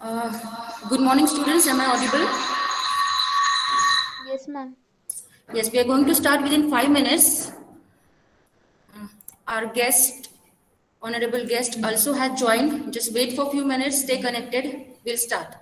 Good morning, students. Am I audible? Yes, ma'am. Yes, we are going to start within 5 minutes. Our guest, honorable guest, also has joined. Just wait for a few minutes. Stay connected. We'll start.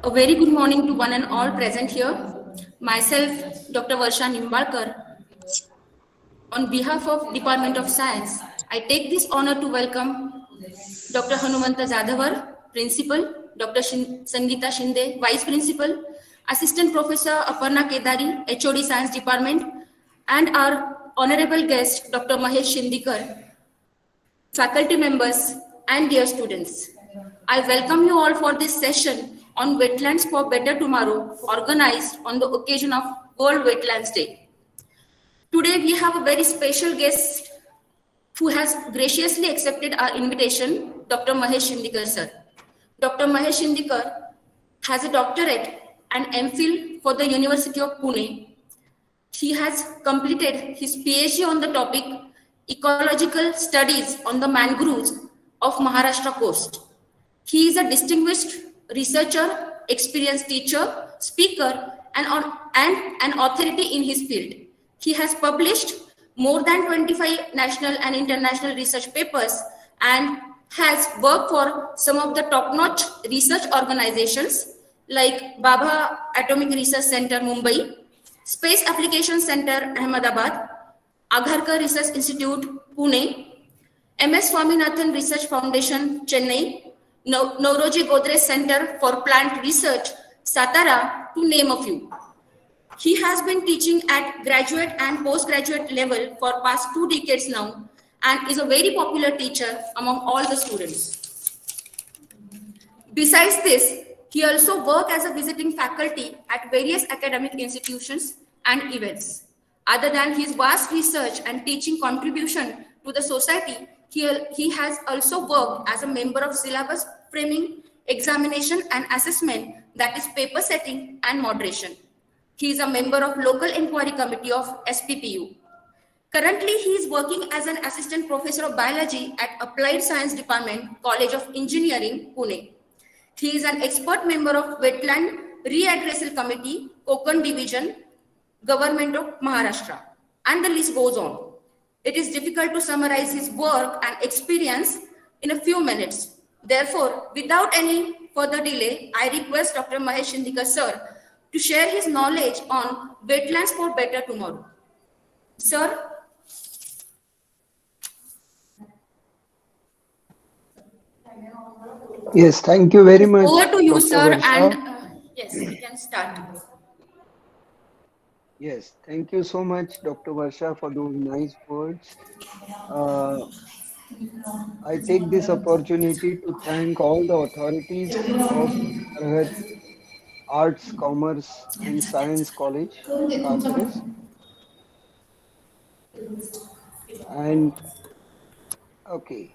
A very good morning to one and all present here. Myself, Dr. Varsha Nimbalkar, on behalf of Department of Science, I take this honor to welcome Dr. Hanumanta Jadhavar, Principal, Dr. Sangeeta Shinde, Vice Principal, Assistant Professor Aparna Kedari, HOD Science Department, and our honorable guest, Dr. Mahesh Shindikar, faculty members, and dear students. I welcome you all for this session on Wetlands for Better Tomorrow, organized on the occasion of World Wetlands Day. Today, we have a very special guest who has graciously accepted our invitation, Dr. Mahesh Shindikar, sir. Dr. Mahesh Shindikar has a doctorate and MPhil for the University of Pune. He has completed his PhD on the topic Ecological Studies on the Mangroves of Maharashtra Coast. He is a distinguished researcher, experienced teacher, speaker, and an authority in his field. He has published more than 25 national and international research papers and has worked for some of the top-notch research organizations like Bhabha Atomic Research Center, Mumbai, Space Application Center, Ahmedabad, Agharkar Research Institute, Pune, MS Swaminathan Research Foundation, Chennai, Nauroji Godrej Center for Plant Research, Satara, to name a few. He has been teaching at graduate and postgraduate level for past 2 decades now and is a very popular teacher among all the students. Besides this, he also works as a visiting faculty at various academic institutions and events. Other than his vast research and teaching contribution to the society, he has also worked as a member of syllabus framing, examination and assessment, that is paper setting and moderation. He is a member of local inquiry committee of SPPU. Currently, he is working as an assistant professor of biology at Applied Science Department, College of Engineering, Pune. He is an expert member of Wetland Readdressal Committee, Konkan Division, Government of Maharashtra, and the list goes on. It is difficult to summarize his work and experience in a few minutes. Therefore, without any further delay, I request Dr. Mahesh Shindikar, sir, to share his knowledge on Wetlands for Better Tomorrow. Sir? Yes, thank you very much. Over to you, Dr. sir, Varsha. and yes, we can start. Yes, thank you so much, Dr. Varsha, for those nice words. I take this opportunity to thank all the authorities of SARHAD Arts, Commerce, and Science College, KATRAJ. And okay,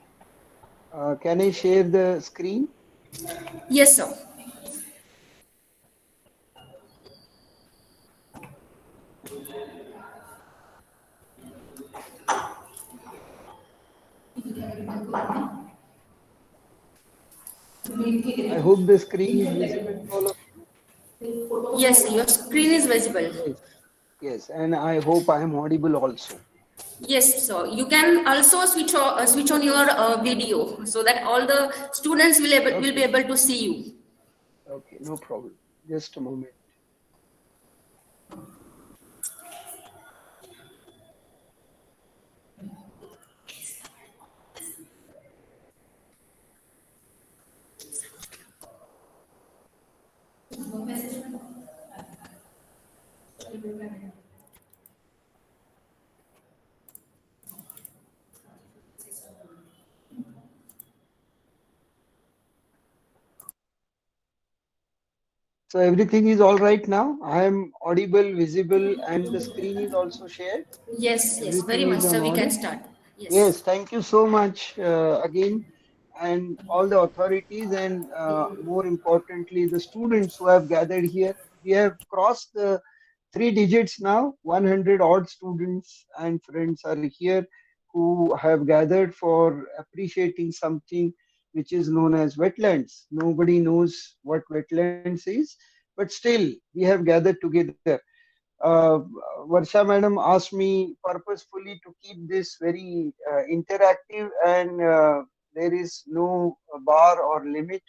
can I share the screen? Yes, sir. I hope the screen is visible to all of you. Yes, your screen is visible. Yes, yes, and I hope I am audible also. Yes, so you can also switch on your video so that all the students will be Okay, able to see you. okay, no problem. Just a moment. So everything is all right now. I am audible, visible, and the screen is also shared. Yes, yes, very Everything much. is So on we can order. start. Yes. Yes, thank you so much again, and all the authorities, and more importantly, the students who have gathered here. We have crossed the three digits now. 100 odd students and friends are here who have gathered for appreciating something which is known as wetlands. Nobody knows what wetlands is, but still we have gathered together. uh, Varsha madam asked me purposefully to keep this very interactive, and there is no bar or limit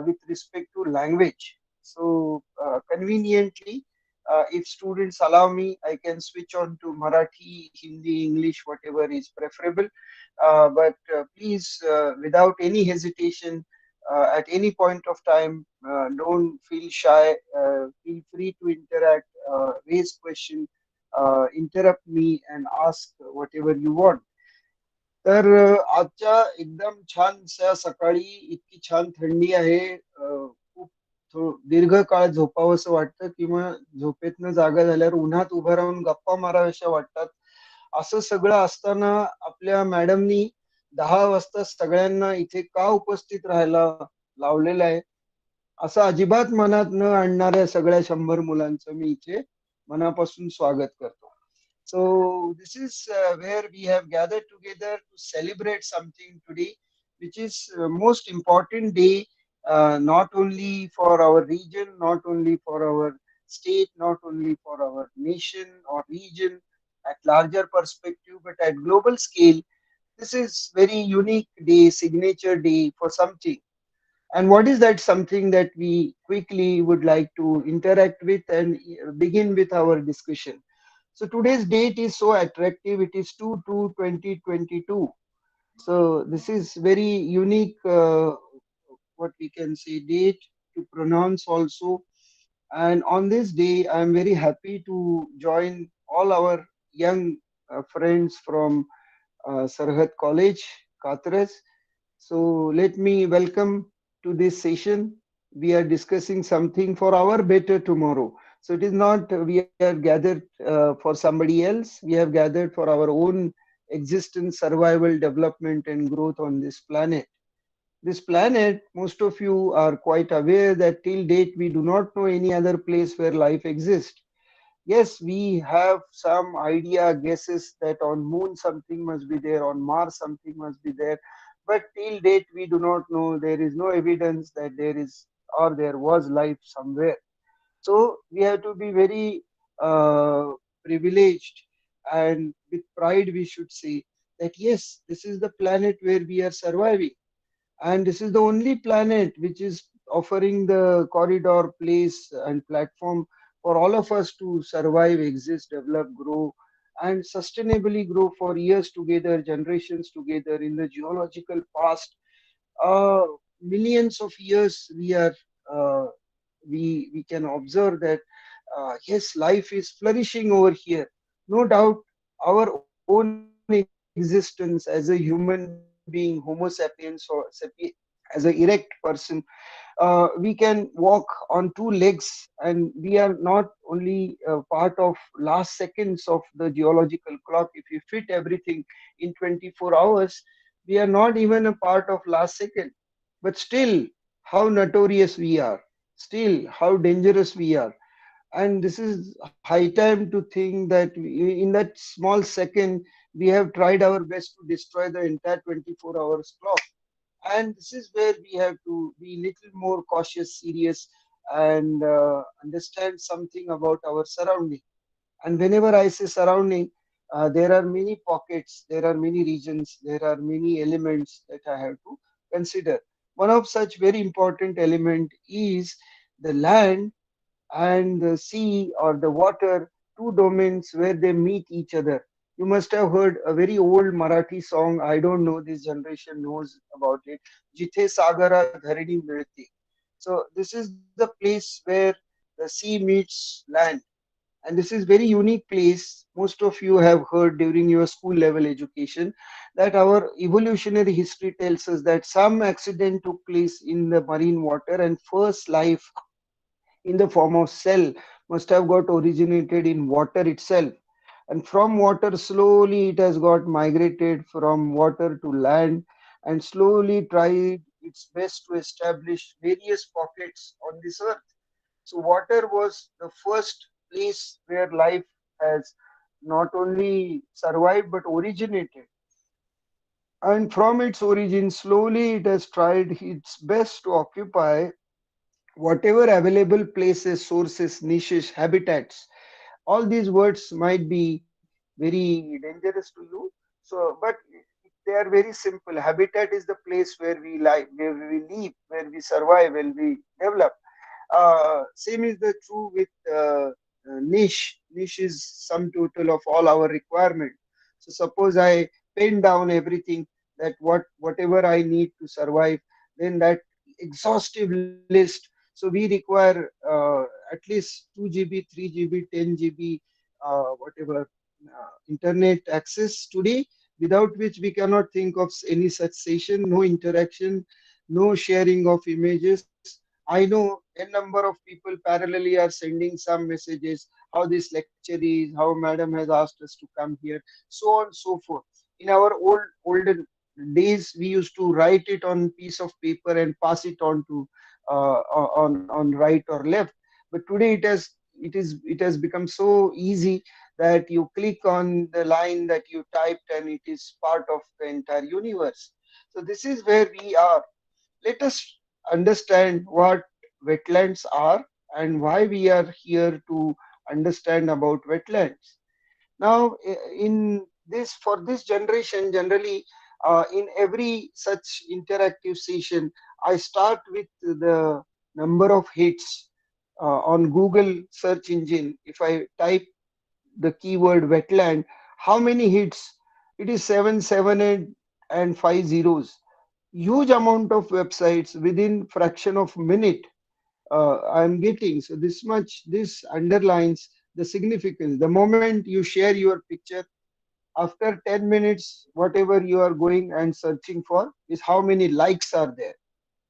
with respect to language. So conveniently, if students allow me, I can switch on to Marathi, Hindi, English, whatever is preferable. But please, without any hesitation, at any point of time, don't feel shy. Feel free to interact, raise question, interrupt me, and ask whatever you want. तर आजच्या एकदम छानशा सकाळी इतकी छान थंडी आहे. खूप दीर्घ काळ झोपावंसं वाटतं किंवा झोपेतनं जागा झाल्यावर उन्हात उभं राहून गप्पा माराव्याशा वाटतात. असं सगळं असताना आपल्या मॅडमनी 10 वाजता सगळ्यांना इथे का उपस्थित राहायला लावलेलं आहे, असं अजिबात मनात न आणणाऱ्या सगळ्या 100 मुलांचं मी इथे मनापासून स्वागत करतो. So this is where we have gathered together to celebrate something today, which is most important day, not only for our region, not only for our state, not only for our nation or region at larger perspective, but at global scale. This is very unique day, signature day for something. And what is that something that we quickly would like to interact with and begin with our discussion? So today's date is so attractive. It is 2/2/2022. So this is very unique, what we can say, date to pronounce also. And on this day, I am very happy to join all our young friends from SARHAD College, KATRAJ. So let me welcome to this session. We are discussing something for our better tomorrow. So it is not we are gathered for somebody else. We have gathered for our own existence, survival, development, and growth on this planet. This planet, most of you are quite aware that till date we do not know any other place where life exists. Yes, we have some idea, guesses that on Moon something must be there, on Mars something must be there, but till date we do not know. There is no evidence that there is or there was life somewhere. So we have to be very privileged, and with pride we should say that yes, this is the planet where we are surviving, and this is the only planet which is offering the corridor, place, and platform for all of us to survive, exist, develop, grow, and sustainably grow for years together, generations together in the geological past. uh, Millions of years we are, uh, we can observe that yes, life is flourishing over here. No doubt our own existence as a human being, Homo sapiens, or as a erect person, we can walk on two legs, and we are not only part of last seconds of the geological clock. If you fit everything in 24 hours, we are not even a part of last second. But still, how notorious we are, still how dangerous we are. And this is high time to think that in that small second, we have tried our best to destroy the entire 24 hours clock. And this is where we have to be little more cautious, serious, and understand something about our surrounding. And whenever I say surrounding, there are many pockets, there are many regions, there are many elements that I have to consider. One of such very important element is the land and the sea or the water, two domains where they meet each other. You must have heard a very old Marathi song. I don't know this generation knows about it. Jithe Sagara Dharani Milte. So this is the place where the sea meets land, and this is very unique place. Most of you have heard during your school level education that our evolutionary history tells us that some accident took place in the marine water, and first life in the form of cell must have got originated in water itself, and from water slowly it has got migrated from water to land and slowly tried its best to establish various pockets on this earth. So water was the first place where life has not only survived but originated. And from its origin, slowly it has tried its best to occupy whatever available places, sources, niches, habitats. All these words might be very dangerous to you. So, but they are very simple. Habitat is the place where we live, where we live, where we survive, where we develop. Same is the true with niche. Niche is sum total of all our requirement. So suppose I pen down everything that whatever I need to survive, then that exhaustive list. So we require at least 2 GB, 3 GB, 10 GB, whatever internet access today, without which we cannot think of any such session, no interaction, no sharing of images. I know a number of people parallelly are sending some messages, how this lecture is, how madam has asked us to come here, so on so forth. In our olden days, we used to write it on piece of paper and pass it on to on right or left. But today it has become so easy that you click on the line that you typed and it is part of the entire universe. So this is where we are. Let us understand what wetlands are and why we are here to understand about wetlands. Now, in this for this generation, generally, in every such interactive session, I start with the number of hits on Google search engine. If I type the keyword wetland, how many hits? It is 778 and 5 zeros. Huge amount of websites within fraction of minute I'm getting. So this much, this underlines the significance. The moment you share your picture, after 10 minutes, whatever you are going and searching for is how many likes are there.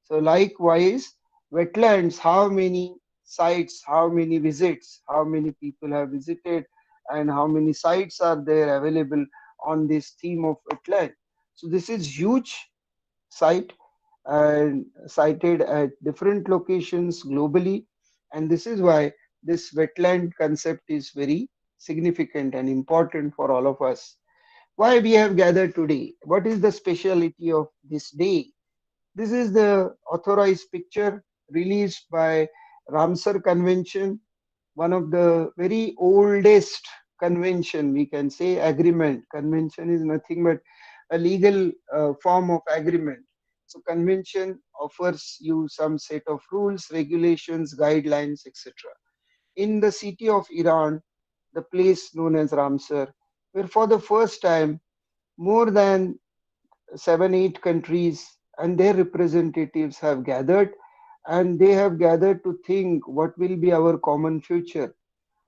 So likewise, wetlands, how many sites, how many visits, how many people have visited, and how many sites are there available on this theme of wetland. So this is huge site and cited at different locations globally. And this is why this wetland concept is very significant and important for all of us. Why we have gathered today? What is the speciality of this day? This is the authorized picture released by Ramsar Convention, one of the very oldest convention, we can say agreement. Convention is nothing but a legal form of agreement. So convention offers you some set of rules, regulations, guidelines, etc. In the city of Iran, the place known as Ramsar, where for the first time more than 7, 8 countries and their representatives have gathered, and they have gathered to think what will be our common future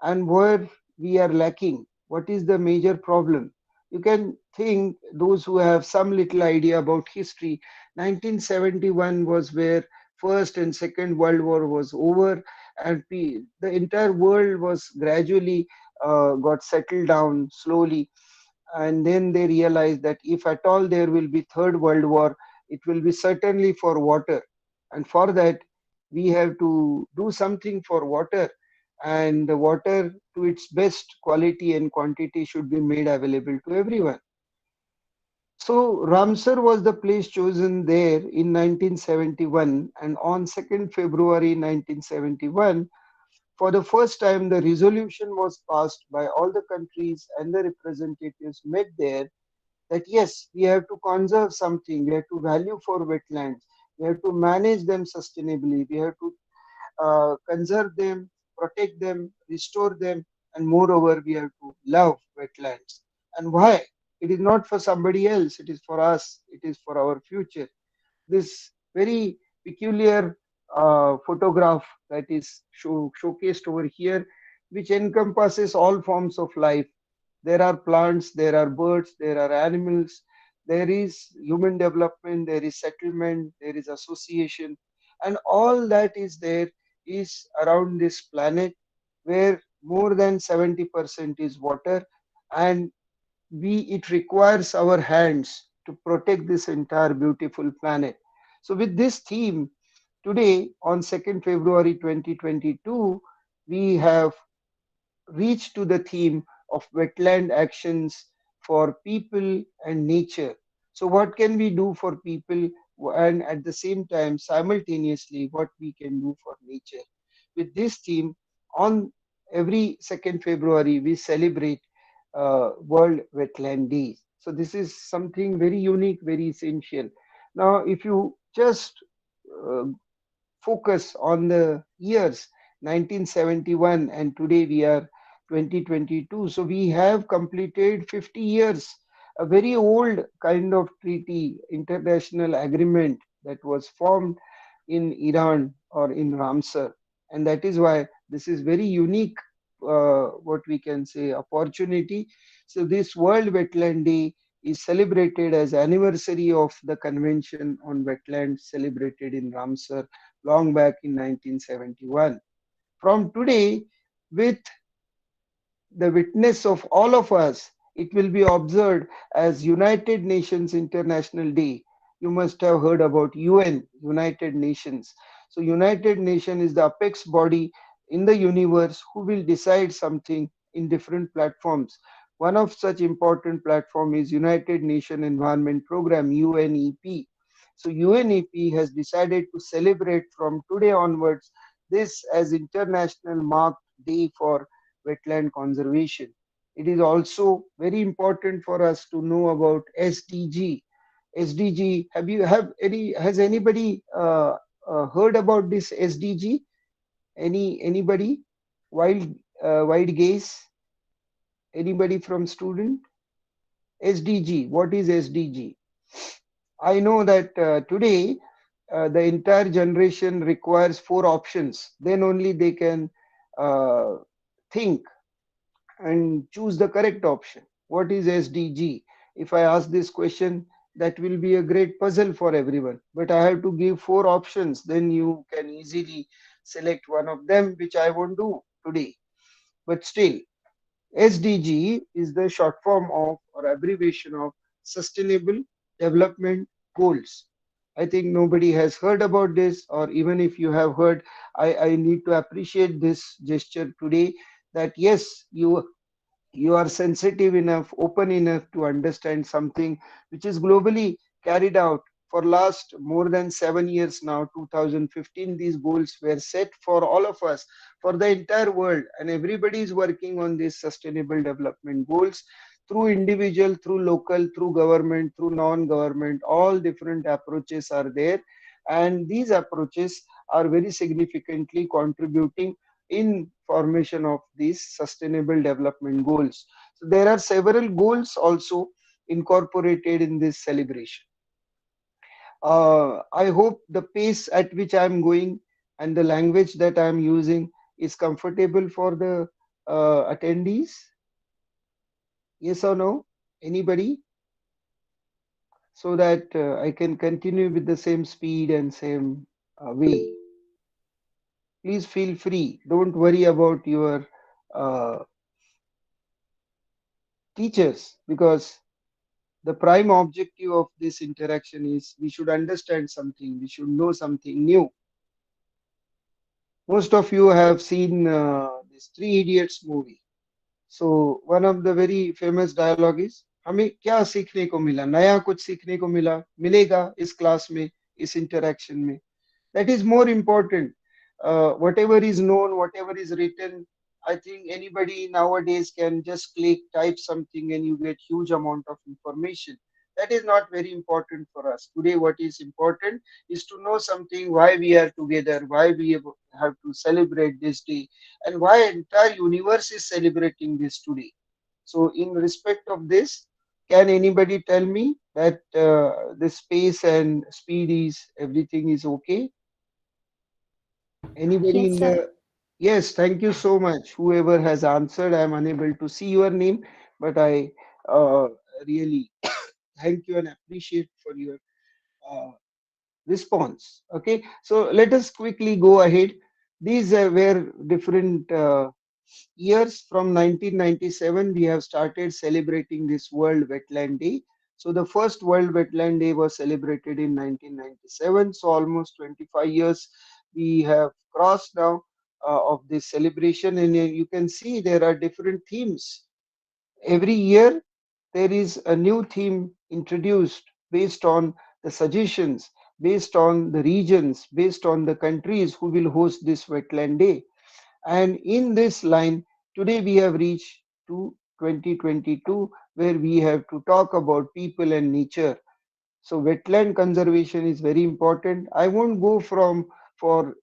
and where we are lacking. What is the major problem? You can think, those who have some little idea about history, 1971 was where First and Second World War was over, and the entire world was gradually got settled down slowly, and then they realized that if at all there will be Third World War, it will be certainly for water, and for that we have to do something for water. and the water to its best quality and quantity should be made available to everyone. So Ramsar was the place chosen there in 1971, and on 2nd February 1971, for the first time, the resolution was passed by all the countries and the representatives met there that yes, we have to conserve something, we have to value for wetlands, we have to manage them sustainably, we have to conserve them, protect them, restore them, and moreover, we have to love wetlands. And why? It is not for somebody else, it is for us, it is for our future. This very peculiar photograph that is showcased over here, which encompasses all forms of life. There are plants, there are birds, there are animals, there is human development, there is settlement, there is association, and all that is there is around this planet where more than 70% is water, and it requires our hands to protect this entire beautiful planet. So with this theme, today on 2nd February 2022, we have reach to the theme of wetland actions for people and nature. So, what can we do for people, and at the same time, simultaneously, what we can do for nature? With this theme, on every 2nd February, we celebrate World Wetland Day. So, this is something very unique, very essential. Now, if you just uh, focus on the years 1971 and today we are 2022. So we have completed 50 years, a very old kind of treaty, international agreement that was formed in Iran or in Ramsar. And that is why this is very unique, what we can say, opportunity. So this World Wetland Day is celebrated as anniversary of the Convention on Wetlands celebrated in Ramsar long back in 1971. From today, with the witness of all of us, it will be observed as United Nations International Day. You must have heard about UN, United Nations. So United Nations is the apex body in the universe who will decide something in different platforms. One of such important platform is United Nations Environment Program, UNEP. So UNEP has decided to celebrate from today onwards this as International Marked Day for Wetland Conservation. It is also very important for us to know about SDG. SDG, has anybody heard about this SDG? Anybody? Wide gaze? Anybody from student? SDG. What is SDG? I know that today the entire generation requires four options. Then only they can uh, think and choose the correct option. What is SDG? If I ask this question, that will be a great puzzle for everyone. But I have to give four options, then you can easily select one of them, which I won't do today. But still, SDG is the short form of or abbreviation of Sustainable Development Goals. I think nobody has heard about this, or even if you have heard, I need to appreciate this gesture today that yes, you are sensitive enough, open enough to understand something which is globally carried out for last more than 7 years now. 2015, these goals were set for all of us, for the entire world, and everybody is working on these sustainable development goals through individual, through local, through government, through non-government. All different approaches are there, and these approaches are very significantly contributing in formation of these sustainable development goals. So there are several goals also incorporated in this celebration. I hope the pace at which I am going and the language that I am using is comfortable for the attendees. Yes or no? Anybody? So that I can continue with the same speed and same way. Please feel free. Don't worry about your uh, teachers, because the prime objective of this interaction is we should understand something, we should know something new. Most of you have seen this Three Idiots movie. So one of the very famous dialogue is, हमें क्या सीखने को मिला, नया कुछ सीखने को मिलेगा इस क्लास में, इस interaction में. That is more important. Whatever is known, whatever is written, I think anybody nowadays can just click, type something, and you get huge amount of information. That is not very important for us. Today, what is important is to know something, why we are together, why we have to celebrate this day, and why entire universe is celebrating this today. So, in respect of this, can anybody tell me that the space and speed is everything is okay? Anybody Yes, in sir. the Yes, thank you so much. Whoever has answered, I'm unable to see your name, but I uh, really thank you and appreciate for your uh, response. Okay, so let us quickly go ahead. These were different years. From 1997, we have started celebrating this World Wetland Day. So the first World Wetland Day was celebrated in 1997. So almost 25 years we have crossed now of this celebration, and you can see there are different themes. Every year there is a new theme introduced based on the suggestions, based on the regions, based on the countries who will host this Wetland Day. And in this line, today we have reached to 2022, where we have to talk about people and nature. So wetland conservation is very important. I won't go from for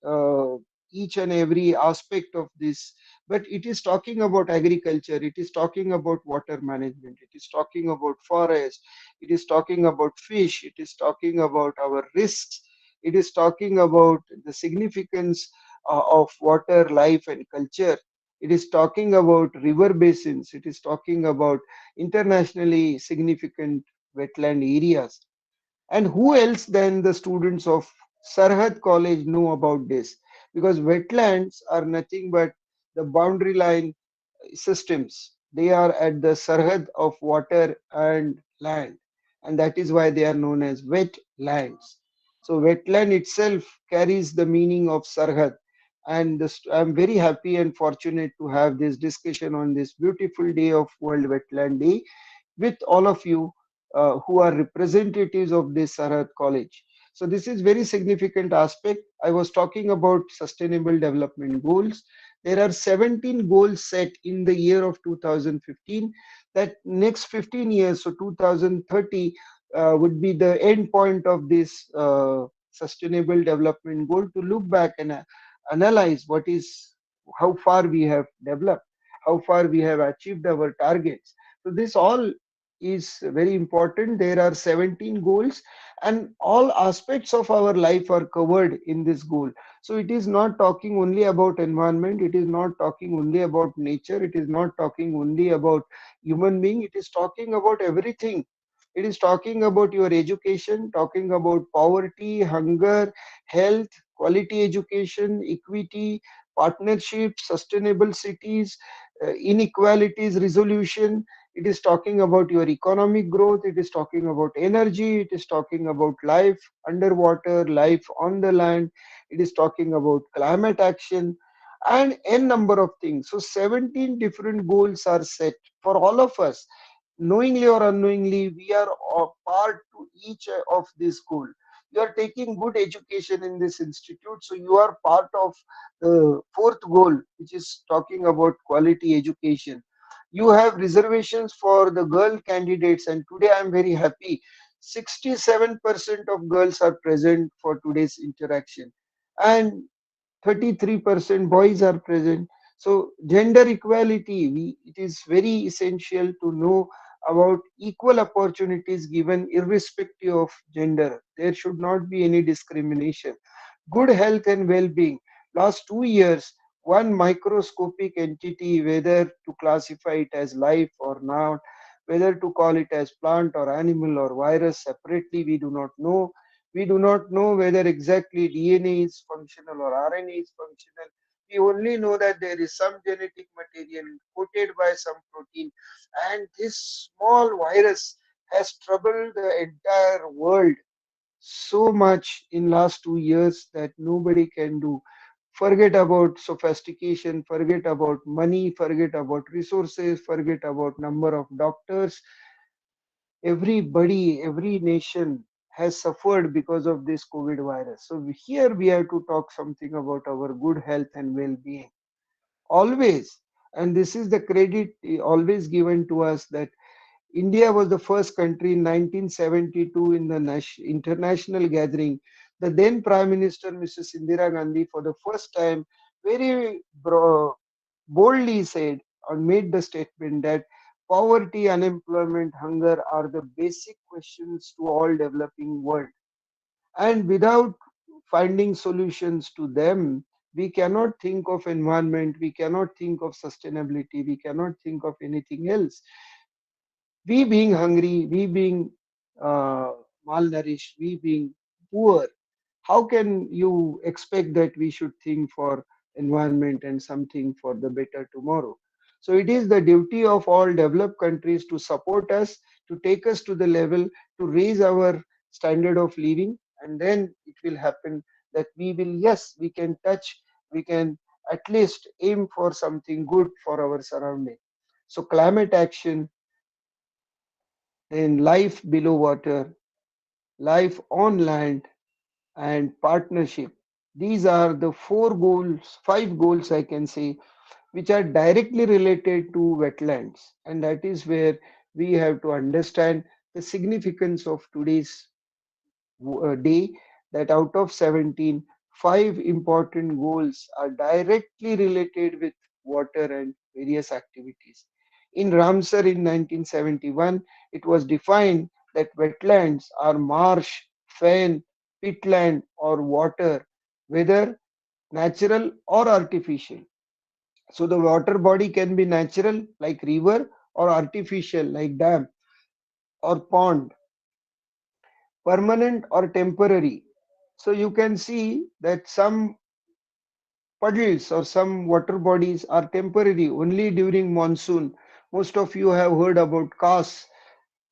each and every aspect of this, but it is talking about agriculture, it is talking about water management, it is talking about forest, it is talking about fish, it is talking about our risks, it is talking about the significance of water life and culture. It is talking about river basins. It is talking about internationally significant wetland areas. And who else than the students of Sarhad College know about this? Because wetlands are nothing but the boundary line systems. They are at the sarhad of water and land, and that is why they are known as wetlands. So, wetland itself carries the meaning of sarhad. And I'm very happy and fortunate to have this discussion on this beautiful day of World Wetland Day with all of you who are representatives of this Sarhad College. So this is very significant aspect. I was talking about sustainable development goals. There are 17 goals set in the year of 2015 that next 15 years, so 2030 would be the end point of this sustainable development goal, to look back and analyze what is, how far we have developed, how far we have achieved our targets. So this all is very important. There are 17 goals, and all aspects of our life are covered in this goal. So it is not talking only about environment, it is not talking only about nature, it is not talking only about human being, it is talking about everything. It is talking about your education, talking about poverty, hunger, health, quality education, equity, partnership, sustainable cities, inequalities resolution. It is talking about your economic growth, it is talking about energy, it is talking about life underwater, life on the land, it is talking about climate action, and n number of things. So 17 different goals are set for all of us. Knowingly or unknowingly, we are a part to each of this goal. You are taking good education in this institute, so you are part of the fourth goal, which is talking about quality education. You have reservations for the girl candidates, and today I am very happy. 67% of girls are present for today's interaction, and 33% boys are present. So gender equality, it is very essential to know about equal opportunities given irrespective of gender. There should not be any discrimination. Good health and well-being. Last 2 years, one microscopic entity, whether to classify it as life or not, whether to call it as plant or animal or virus separately, we do not know. We do not know whether exactly DNA is functional or RNA is functional. We only know that there is some genetic material coated by some protein, and this small virus has troubled the entire world so much in last 2 years that nobody can do. Forget about sophistication, forget about money, forget about resources, forget about number of doctors. Everybody, every nation has suffered because of this COVID virus. So here we have to talk something about our good health and well-being. Always, and this is the credit always given to us, that India was the first country in 1972 in the international gathering. The then Prime Minister, Mrs. Indira Gandhi, for the first time, very boldly said or made the statement that poverty, unemployment, hunger are the basic questions to all developing world. And without finding solutions to them, we cannot think of environment, we cannot think of sustainability, we cannot think of anything else. We being hungry, we being uh, malnourished, we being poor, how can you expect that we should think for environment and something for the better tomorrow? So it is the duty of all developed countries to support us, to take us to the level, to raise our standard of living, and then it will happen that we will, yes, we can touch, we can at least aim for something good for our surrounding. So climate action, then life below water, life on land, and partnership. These are the four goals, five goals I can say, which are directly related to wetlands. And that is where we have to understand the significance of today's day, that out of 17, five important goals are directly related with water and various activities. In Ramsar in 1971, it was defined that wetlands are marsh, fen, peatland, or water, whether natural or artificial. So the water body can be natural like river, or artificial like dam or pond, permanent or temporary. So you can see that some puddles or some water bodies are temporary only during monsoon. Most of you have heard about Kas,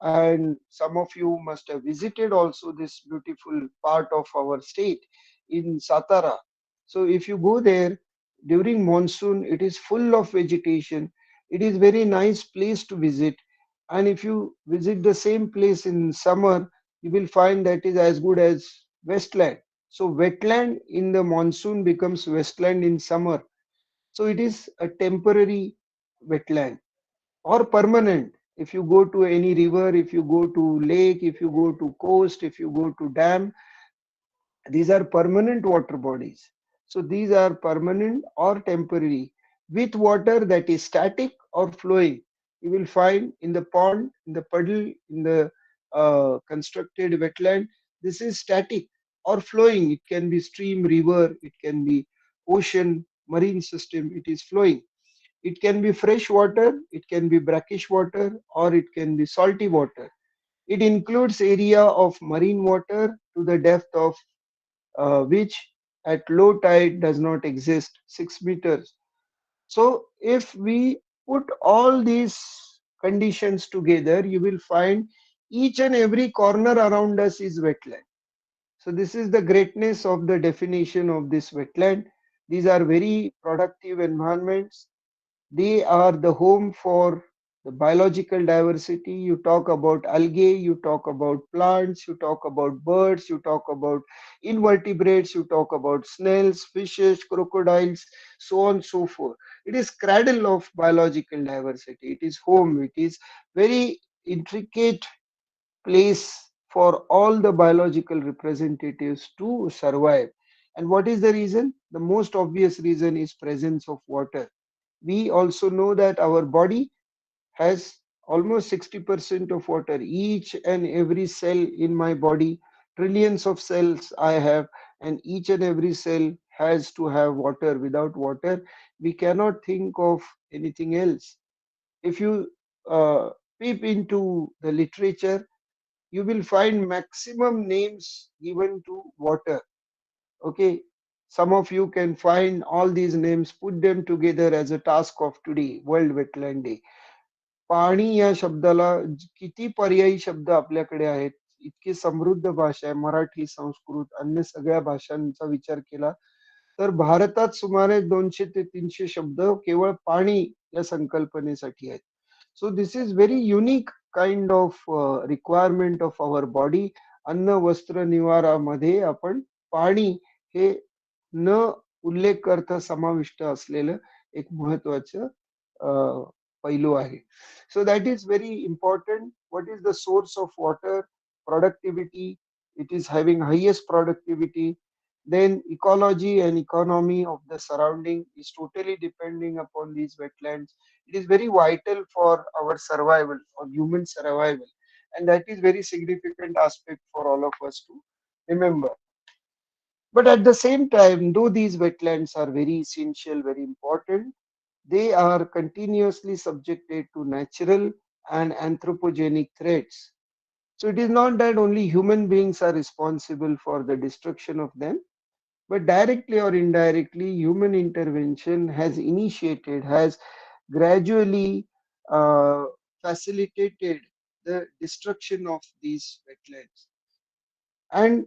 and some of you must have visited also this beautiful part of our state in Satara. So if you go there during monsoon, it is full of vegetation. It is very nice place to visit. And if you visit the same place in summer, you will find that is as good as Westland. So wetland in the monsoon becomes westland in summer. So it is a temporary wetland or permanent. If you go to any river, if you go to lake, if you go to coast, if you go to dam, these are permanent water bodies. So these are permanent or temporary with water that is static or flowing. You will find in the pond, in the puddle, in the constructed wetland, this is static or flowing. It can be stream, river, it can be ocean, marine system, it is flowing. It can be fresh water, it can be brackish water, or it can be salty water. It includes area of marine water to the depth of which at low tide does not exist, 6 meters. So if we put all these conditions together, you will find each and every corner around us is wetland. So this is the greatness of the definition of this wetland. These are very productive environments. They are the home for the biological diversity. You talk about algae, you talk about plants, you talk about birds, you talk about invertebrates, you talk about snails, fishes, crocodiles, so on and so forth. It is cradle of biological diversity. It is home. It is very intricate place for all the biological representatives to survive. And what is the reason? The most obvious reason is presence of water. We also know that our body has almost 60% of water. Each and every cell in my body, trillions of cells I have, and each and every cell has to have water. Without water, we cannot think of anything else. If you peep into the literature, you will find maximum names given to water. Okay, some of you can find all these names, put them together as a task of today, World Wetland Day. पाणी या शब्दाला किती पर्यायी शब्द आपल्याकडे आहेत. इतकी समृद्ध भाषा आहे मराठी, संस्कृत, अन्य सगळ्या भाषांचा विचार केला तर भारतात सुमारे 200 ते 300 शब्द केवळ पाणी या संकल्पनेसाठी आहेत. So this is very unique kind of requirement of our body. अन्न, वस्त्र, निवारामध्ये आपण पाणी हे न उल्लेख करता समाविष्ट असलेलं एक महत्वाचं पैलू आहे. So that is very important. What is the source of water? Productivity. It is having highest productivity. Then ecology and economy of the surrounding is totally depending upon these wetlands. It is very vital for our survival, or human survival, and that is very significant aspect for all of us to remember. But at the same time, though these wetlands are very essential, very important, they are continuously subjected to natural and anthropogenic threats. So it is not that only human beings are responsible for the destruction of them, but directly or indirectly, human intervention has gradually uh, facilitated the destruction of these wetlands. And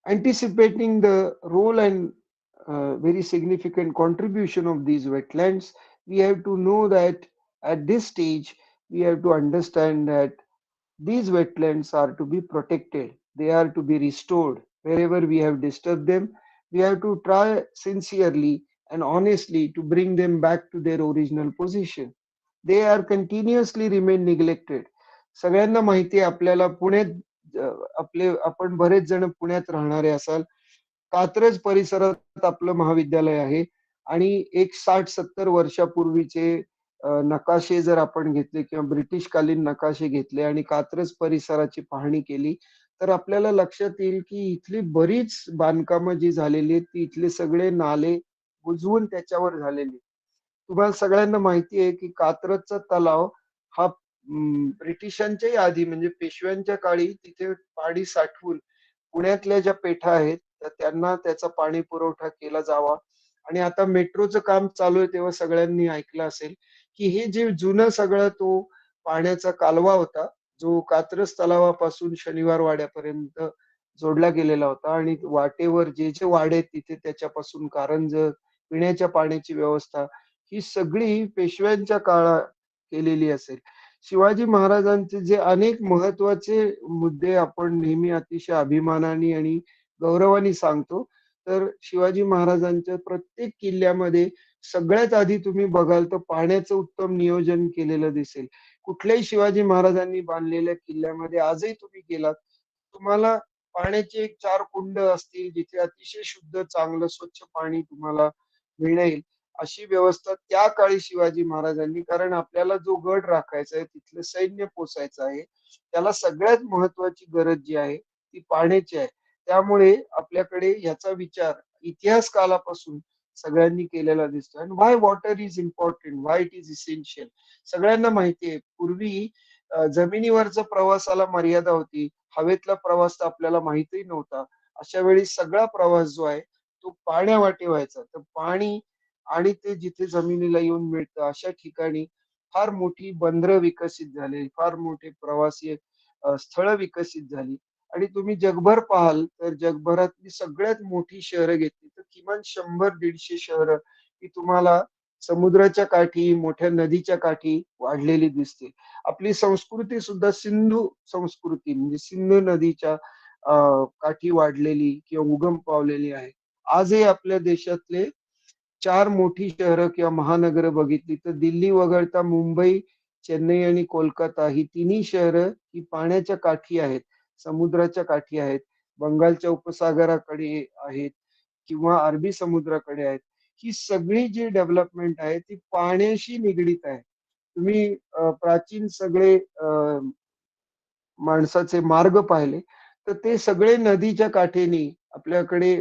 anticipating the role and very significant contribution of these wetlands, we have to know that at this stage, we have to understand that these wetlands are to be protected. They are to be restored. Wherever we have disturbed them, we have to try sincerely and honestly to bring them back to their original position. They are continuously remain neglected. सगळ्यांना माहिती आहे, आपल्याला पुण्यात आपण बरेच जण पुण्यात राहणारे असाल. कात्रज परिसरात आपलं महाविद्यालय आहे आणि एक 60-70 वर्षापूर्वीचे नकाशे जर आपण घेतले किंवा ब्रिटिशकालीन नकाशे घेतले आणि कात्रज परिसराची पाहणी केली, तर आपल्याला लक्षात येईल की इथली बरीच बांधकामं जी झालेली आहेत, ती इथले सगळे नाले बुजवून त्याच्यावर झालेली. तुम्हाला सगळ्यांना माहिती आहे की कात्रजचा तलाव हा ब्रिटिशांच्याही आधी म्हणजे पेशव्यांच्या काळी तिथे पाणी साठवून पुण्यातल्या ज्या पेठा आहेत तर त्यांना त्याचा पाणी पुरवठा केला जावा. आणि आता मेट्रोचं काम चालू आहे तेव्हा सगळ्यांनी ऐकलं असेल की हे जे जुनं सगळं तो पाण्याचा कालवा होता, जो कात्रज तलावापासून शनिवार वाड्यापर्यंत जोडला गेलेला होता आणि वाटेवर जे जे वाडे तिथे त्याच्यापासून कारंजत, पिण्याच्या पाण्याची व्यवस्था ही सगळी पेशव्यांच्या काळात केलेली असेल. शिवाजी महाराजांचे जे अनेक महत्वाचे मुद्दे आपण नेहमी अतिशय अभिमानाने आणि गौरवाने सांगतो, तर शिवाजी महाराजांच्या प्रत्येक किल्ल्यामध्ये सगळ्यात आधी तुम्ही बघाल तर पाण्याचं उत्तम नियोजन केलेलं दिसेल. कुठल्याही शिवाजी महाराजांनी बांधलेल्या किल्ल्यामध्ये आजही तुम्ही गेलात, तुम्हाला पाण्याचे एक 4 कुंड असतील, जिथे अतिशय शुद्ध, चांगलं, स्वच्छ पाणी तुम्हाला मिळेल. अशी व्यवस्था त्या काळी शिवाजी महाराजांनी, कारण आपल्याला जो गड राखायचा आहे, तिथलं सैन्य पोसायचं आहे, त्याला सगळ्यात महत्वाची गरज जी आहे ती पाण्याची आहे. त्यामुळे आपल्याकडे ह्याचा विचार इतिहास कालापासून सगळ्यांनी केलेला दिसतो. आणि why water is important, why it is essential. सगळ्यांना माहिती आहे, पूर्वी जमिनीवरचा प्रवासाला मर्यादा होती, हवेतला प्रवास तर आपल्याला माहितही नव्हता. अशा वेळी सगळा प्रवास जो आहे तो पाण्यावाटे व्हायचा. तर पाणी आणि ते जिथे जमिनीला येऊन मिळतं अशा ठिकाणी फार मोठी बंदरं विकसित झाली, फार मोठे प्रवासी स्थळं विकसित झाली. आणि तुम्ही जगभर पाहाल तर जगभरातली सगळ्यात मोठी शहरं घेतली तर किमान 100-150 शहरं ही तुम्हाला समुद्राच्या काठी, मोठ्या नदीच्या काठी वाढलेली दिसते. आपली संस्कृती सुद्धा सिंधू संस्कृती म्हणजे सिंधू नदीच्या काठी वाढलेली किंवा उगम पावलेली आहे. आजही आपल्या देशातले 4 मोठी शहरं किंवा महानगरं बघितली तर दिल्ली वगळता मुंबई, चेन्नई आणि कोलकाता ही तिन्ही शहरं ही पाण्याच्या काठी आहेत, समुद्राच्या काठी आहेत, बंगालच्या उपसागराकडे आहेत किंवा अरबी समुद्राकडे आहेत. ही सगळी जी डेव्हलपमेंट आहे ती पाण्याशी निगडीत आहे. तुम्ही प्राचीन सगळे माणसाचे मार्ग पाहिले तर ते सगळे नदीच्या काठेने आपल्याकडे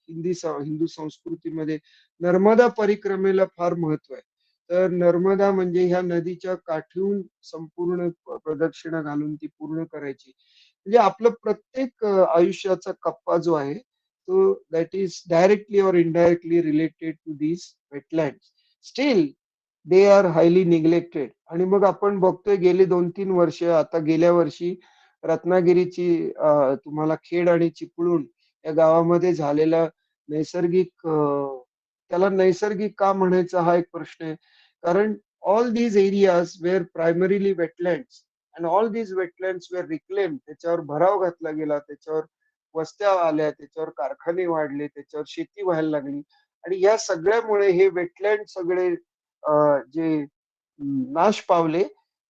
हिंदू संस्कृतीमध्ये नर्मदा परिक्रमेला फार महत्व आहे. तर नर्मदा म्हणजे ह्या नदीच्या काठीहून संपूर्ण प्रदक्षिणा घालून ती पूर्ण करायची. म्हणजे आपलं प्रत्येक आयुष्याचा कप्पा जो आहे तो that is directly or indirectly related to these wetlands. Still they are highly neglected. आणि मग आपण बघतोय गेली 2-3 वर्ष, आता गेल्या वर्षी रत्नागिरीची तुम्हाला खेड आणि चिपळूण या गावामध्ये झालेला नैसर्गिक त्याला नैसर्गिक का म्हणायचं हा एक प्रश्न आहे. कारण all these areas were primarily wetlands and all these wetlands were reclaimed. त्याच्यावर भराव घातला गेला, त्याच्यावर वस्त्या आल्या, त्याच्यावर कारखाने वाढले, त्याच्यावर शेती व्हायला लागली आणि या सगळ्यामुळे हे वेटलँड सगळे जे नाश पावले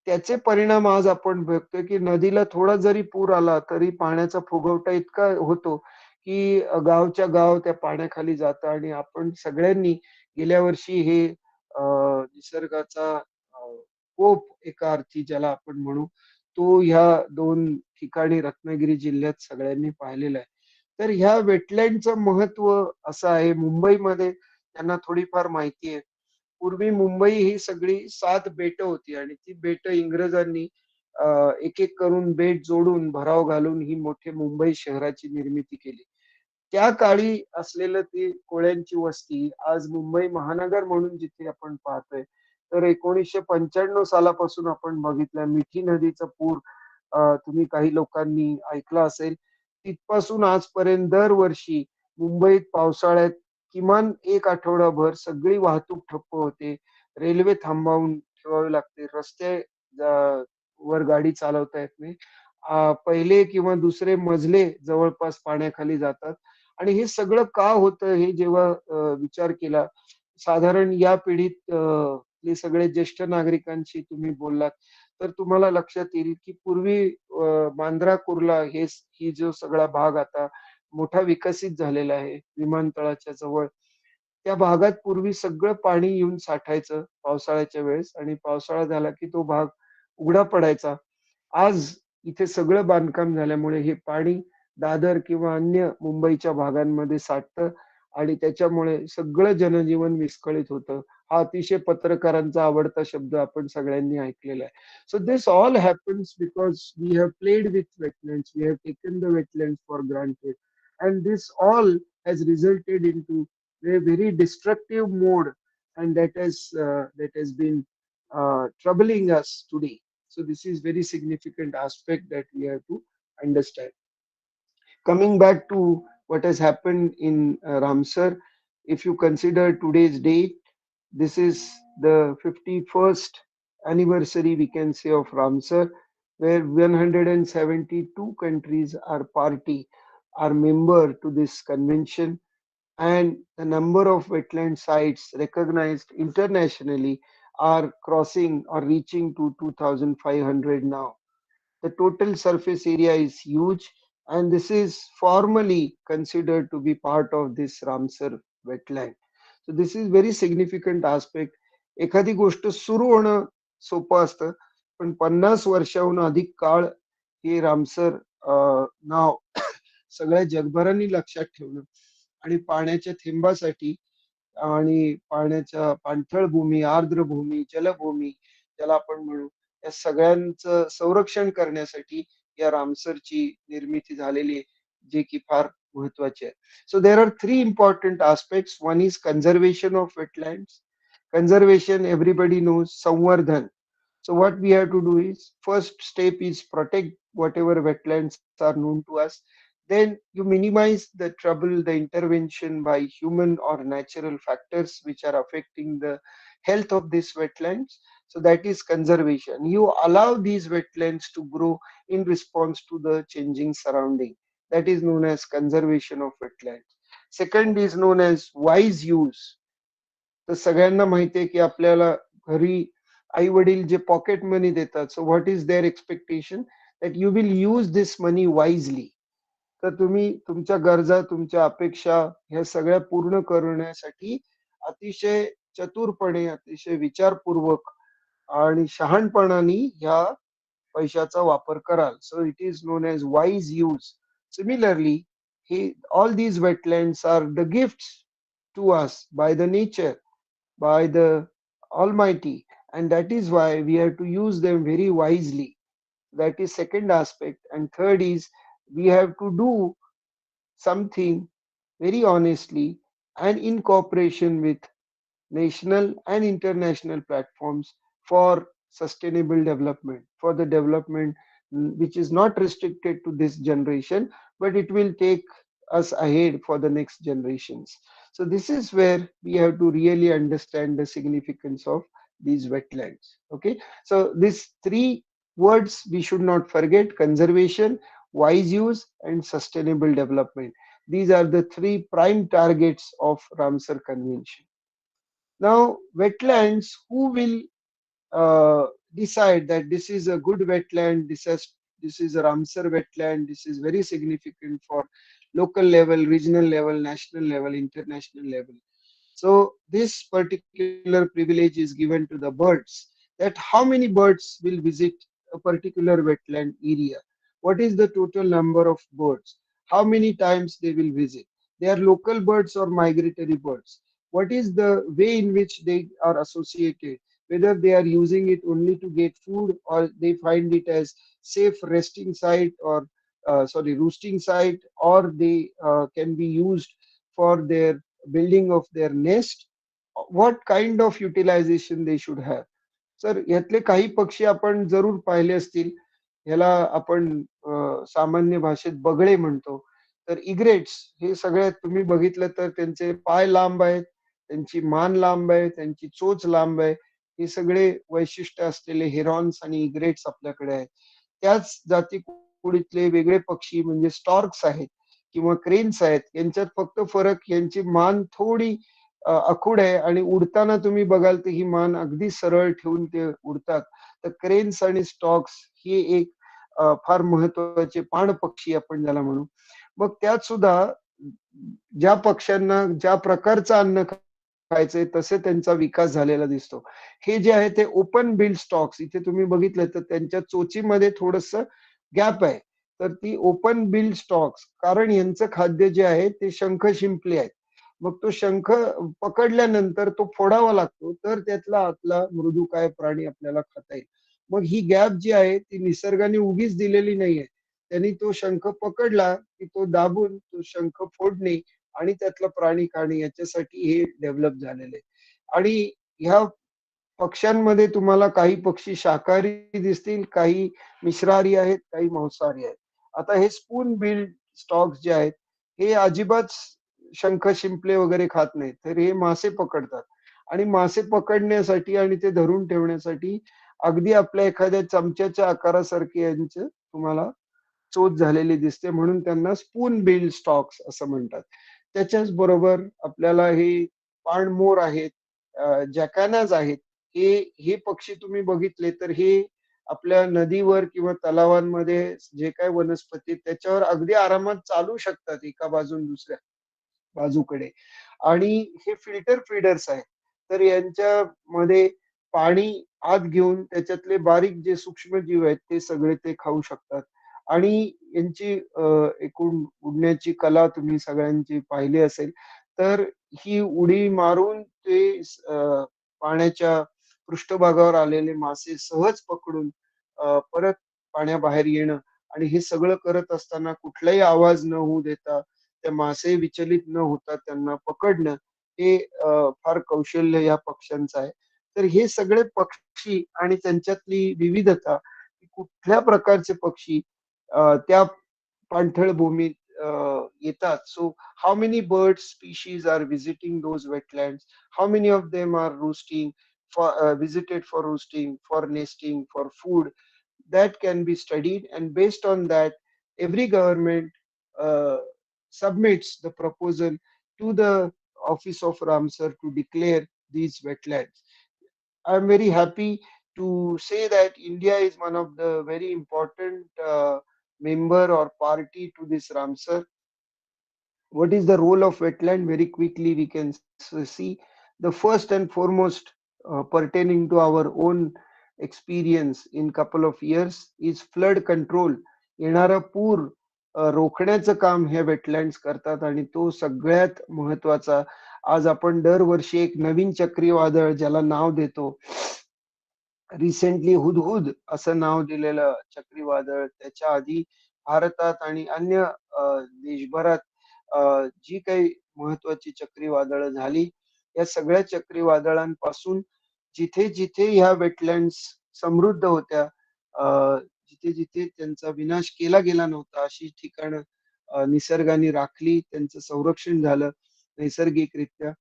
त्याचे परिणाम आज आपण बघतोय की नदीला थोडा जरी पूर आला तरी पाण्याचा फुगवटा इतका होतो की गावच्या गाव त्या पाण्याखाली जातं आणि आपण सगळ्यांनी गेल्या वर्षी हे निसर्गाचा कोप एका अर्थी ज्याला आपण म्हणू तो ह्या 2 ठिकाणी रत्नागिरी जिल्ह्यात सगळ्यांनी पाहिलेला आहे. तर ह्या वेटलँडचं महत्व असं आहे. मुंबईमध्ये त्यांना थोडीफार माहिती आहे. पूर्वी मुंबई ही सगळी 7 बेटं होती आणि ती बेटं इंग्रजांनी एक एक करून बेट जोडून भराव घालून ही मोठी मुंबई शहराची निर्मिती केली. त्या काळी असलेलं ती कोळ्यांची वस्ती आज मुंबई महानगर म्हणून जिथे आपण पाहतोय तर 1995 सालापासून आपण बघितलं मिठी नदीचा पूर तुम्ही काही लोकांनी ऐकला असेल. तिथपासून आजपर्यंत दरवर्षी मुंबईत पावसाळ्यात किमान 1 आठवडाभर सगळी वाहतूक ठप्प होते. रेल्वे थांबवून ठेवावी लागते. रस्ते वर गाडी चालवता येत नाही. पहिले किंवा दुसरे मजले जवळपास पाण्याखाली जातात आणि हे सगळं का होतं हे जेव्हा विचार केला साधारण या पिढीत ते सगळे ज्येष्ठ नागरिकांशी तुम्ही बोललात तर तुम्हाला लक्षात येईल की पूर्वी बांद्रा कुर्ला ही जो सगळा भाग आता मोठा विकसित झालेला आहे विमानतळाच्या जवळ त्या भागात पूर्वी सगळं पाणी येऊन साठायचं पावसाळ्याच्या वेळेस आणि पावसाळा झाला की तो भाग उघडा पडायचा. आज इथे सगळं बांधकाम झाल्यामुळे हे पाणी दादर किंवा अन्य मुंबईच्या भागांमध्ये साठतं आणि त्याच्यामुळे सगळं जनजीवन विस्कळीत होतं. हा अतिशय पत्रकारांचा आवडता शब्द आपण सगळ्यांनी ऐकलेला आहे. So this all happens because we have played with wetlands, we have taken the wetlands for granted, and this all has resulted into a very destructive mode, and that has been troubling us today. So this is very significant aspect that we have to understand. Coming back to what has happened in Ramsar, if you consider today's date, this is the 51st anniversary, we can say, of Ramsar, where 172 countries are member to this convention, and the number of wetland sites recognized internationally are crossing or reaching to 2,500 now. The total surface area is huge, and this is formally considered to be part of this Ramsar wetland. So this is very significant aspect. एखादी गोष्ट सुरू होणं सोपं असतं, पण 50 वर्षाहून अधिक काळ हे Ramsar नाव सगळ्या जगभरांनी लक्षात ठेवलं आणि पाण्याच्या थेंबासाठी आणि पाण्याच्या पाणथळ भूमी, आर्द्र भूमी, जलभूमी ज्याला आपण म्हणू या सगळ्यांचं संरक्षण करण्यासाठी या रामसरची निर्मिती झालेली आहे, जे की फार महत्वाचे आहे. So there are three important aspects. One is conservation of wetlands. Conservation, everybody knows, संवर्धन. So what we have to do is, first step is protect whatever wetlands are known to us. Then you minimize the trouble, the intervention by human or natural factors which are affecting the health of these wetlands. So that is conservation. You allow these wetlands to grow in response to the changing surrounding. That is known as conservation of wetlands. Second is known as wise use. तर सगळ्यांना माहिती आहे की आपल्याला घरी आई वडील जे pocket money देतात, so what is their expectation that you will use this money wisely. तर तुम्ही तुमच्या गरजा तुमच्या अपेक्षा ह्या सगळ्या पूर्ण करण्यासाठी अतिशय चतुरपणे अतिशय विचारपूर्वक आणि शहाणपणाने ह्या पैशाचा वापर कराल. So it is known as wise use. Similarly हे all these wetlands are the gifts to us by the nature, by the Almighty, and that is why we have to use them very wisely. That is second aspect. And third is we have to do something very honestly and in cooperation with national and international platforms for sustainable development, for the development which is not restricted to this generation, but it will take us ahead for the next generations. So this is where we have to really understand the significance of these wetlands. Okay, so these three words we should not forget: conservation, wise use, and sustainable development. These are the three prime targets of Ramsar Convention. Now, wetlands, who will decide that this is a good wetland, this is a Ramsar wetland, this is very significant for local level, regional level, national level, international level. So this particular privilege is given to the birds, that how many birds will visit a particular wetland area. What is the total number of birds? How many times they will visit? They are local birds or migratory birds. What is the way in which they are associated? Whether they are using it only to get food, or they find it as safe resting site, or sorry, roosting site, or they can be used for their building of their nest. What kind of utilization they should have. Sir, यातले काही पक्षी आपण जरूर पाहिले असतील. ह्याला आपण सामान्य भाषेत बगळे म्हणतो. तर इग्रेट्स हे सगळ्यात तुम्ही बघितलं तर त्यांचे पाय लांब आहेत, त्यांची मान लांब आहे, त्यांची चोच लांब आहे. हे सगळे वैशिष्ट्य असलेले हेरॉन्स आणि इग्रेट्स आपल्याकडे आहेत. त्याच जातीकुळीतले वेगळे पक्षी म्हणजे स्टॉर्क्स आहेत किंवा क्रेन्स आहेत. यांच्यात फक्त फरक, यांची मान थोडी आखूड आहे आणि उडताना तुम्ही बघाल तर ही मान अगदी सरळ ठेवून ते उडतात. तर क्रेन्स आणि स्टॉक्स हे एक फार महत्वाचे पाण पक्षी आपण ज्याला म्हणू. मग त्यात सुद्धा ज्या पक्ष्यांना ज्या प्रकारचं अन्न खायचंय तसे त्यांचा विकास झालेला दिसतो. हे जे आहे ते ओपन बिल्ड स्टॉक्स, इथे तुम्ही बघितलं तर त्यांच्या चोचीमध्ये थोडस गॅप आहे. तर ती ओपन बिल्ड स्टॉक्स, कारण यांचं खाद्य जे आहे ते शंख शिंपले आहेत. मग तो शंख पकडल्यानंतर तो फोडावा लागतो, तर त्यातला आतला मृदुकाय प्राणी आपल्याला खाता येईल. मग ही गॅप जी आहे ती निसर्गाने उगीच दिलेली नाहीये. त्यांनी तो शंख पकडला की तो दाबून तो शंख फोडणे आणि त्यातला प्राणी खाणे, याच्यासाठी हे डेव्हलप झालेले. आणि ह्या पक्ष्यांमध्ये तुम्हाला काही पक्षी शाकाहारी दिसतील, काही मिश्राहारी आहेत, काही मांसाहारी आहेत. आता हे स्पून बिल्ड स्टॉक्स जे आहेत हे अजिबात शंख शिंपले वगैरे खात नाहीत. तर हे मासे पकडतात आणि मासे पकडण्यासाठी आणि ते धरून ठेवण्यासाठी अगदी आपल्या एखाद्या चमच्याच्या आकारासारखे यांचं तुम्हाला चोच झालेली दिसते, म्हणून त्यांना स्पून बिल्ड स्टॉक्स असं म्हणतात. त्याच्याच बरोबर आपल्याला हे पाणमोर आहेत, जॅकानाज आहेत. हे हे पक्षी तुम्ही बघितले तर हे आपल्या नदीवर किंवा तलावांमध्ये जे काही वनस्पती त्याच्यावर अगदी आरामात चालू शकतात एका बाजून दुसऱ्या बाजूकडे. आणि हे फिल्टर फीडर्स आहेत. तर यांच्यामध्ये पाणी आत घेऊन त्याच्यातले बारीक जे सूक्ष्मजीव आहेत ते सगळे ते खाऊ शकतात. आणि यांची एकूण उडण्याची कला तुम्ही सगळ्यांची पाहिली असेल. तर ही उडी मारून ते पाण्याच्या पृष्ठभागावर आलेले मासे सहज पकडून परत पाण्याबाहेर येणं, आणि हे सगळं करत असताना कुठलाही आवाज न होऊ देता त्या मासे विचलित न होता त्यांना पकडणं, हे फार कौशल्य या पक्ष्यांचं आहे. तर हे सगळे पक्षी आणि त्यांच्यातली विविधता, कुठल्या प्रकारचे पक्षी त्या पाणथळ भूमीत येतात. सो how many bird species are visiting those wetlands? How many of them are roosting for visited for roosting, for nesting, for food? That can be studied, and based on that, every government uh, submits the proposal to the office of Ramsar to declare these wetlands. I'm very happy to say that India is one of the very important member or party to this Ramsar. What is the role of wetland? Very quickly we can see. The first and foremost pertaining to our own experience in couple of years is flood control. येणारा पूर रोखण्याचं काम हे wetlands करतात, आणि तो सगळ्यात महत्वाचा. आज आपण दरवर्षी एक नवीन चक्रीवादळ ज्याला नाव देतो, रिसेंटली हुदहुद असं नाव दिलेलं चक्रीवादळ, त्याच्या आधी भारतात आणि अन्य देशभरात जी काही महत्वाची चक्रीवादळं झाली, या सगळ्या चक्रीवादळांपासून जिथे जिथे ह्या वेटलँड्स समृद्ध होत्या, जिथे जिथे त्यांचा विनाश केला गेला नव्हता, अशी ठिकाणं निसर्गाने राखली, त्यांचं संरक्षण झालं नैसर्गिकरित्या.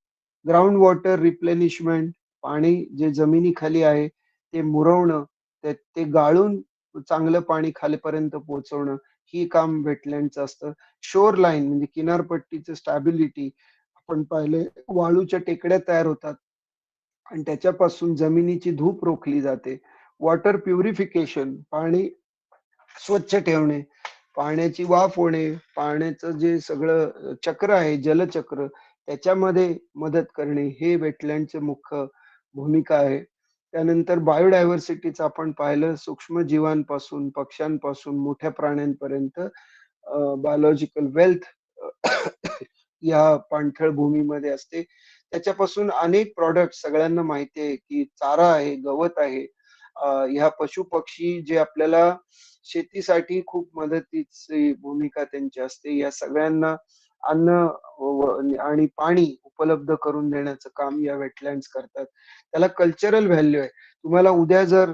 ग्राउंड वॉटर रिप्लेनिशमेंट, पाणी जे जमिनीखाली आहे ते मुरवणं, ते गाळून चांगलं पाणी खालीपर्यंत पोहोचवणं, ही काम वेटलँडचं असतं. शोर लाईन म्हणजे किनारपट्टीचं स्टॅबिलिटी, आपण पाहिले वाळूच्या टेकड्या तयार होतात आणि त्याच्यापासून जमिनीची धूप रोखली जाते. वॉटर प्युरिफिकेशन, पाणी स्वच्छ ठेवणे, पाण्याची वाफ होणे, पाण्याचं जे सगळं चक्र आहे जलचक्र, त्याच्यामध्ये मदत करणे, हे वेटलँडचे मुख्य भूमिका आहे. त्यानंतर बायोडायव्हर्सिटीचं आपण पाहिलं, सूक्ष्म जीवांपासून पक्ष्यांपासून मोठ्या प्राण्यांपर्यंत बायोलॉजिकल वेल्थ या पाणथळ भूमीमध्ये असते. त्याच्यापासून अनेक प्रॉडक्ट सगळ्यांना माहिती आहे की चारा आहे, गवत आहे. ह्या पशु पक्षी जे आपल्याला शेतीसाठी खूप मदतीची भूमिका त्यांची असते. या सगळ्यांना अन्न आणि पाणी उपलब्ध करून देण्याचं काम या वेटलँड्स करतात. त्याला कल्चरल व्हॅल्यू आहे. तुम्हाला उद्या जर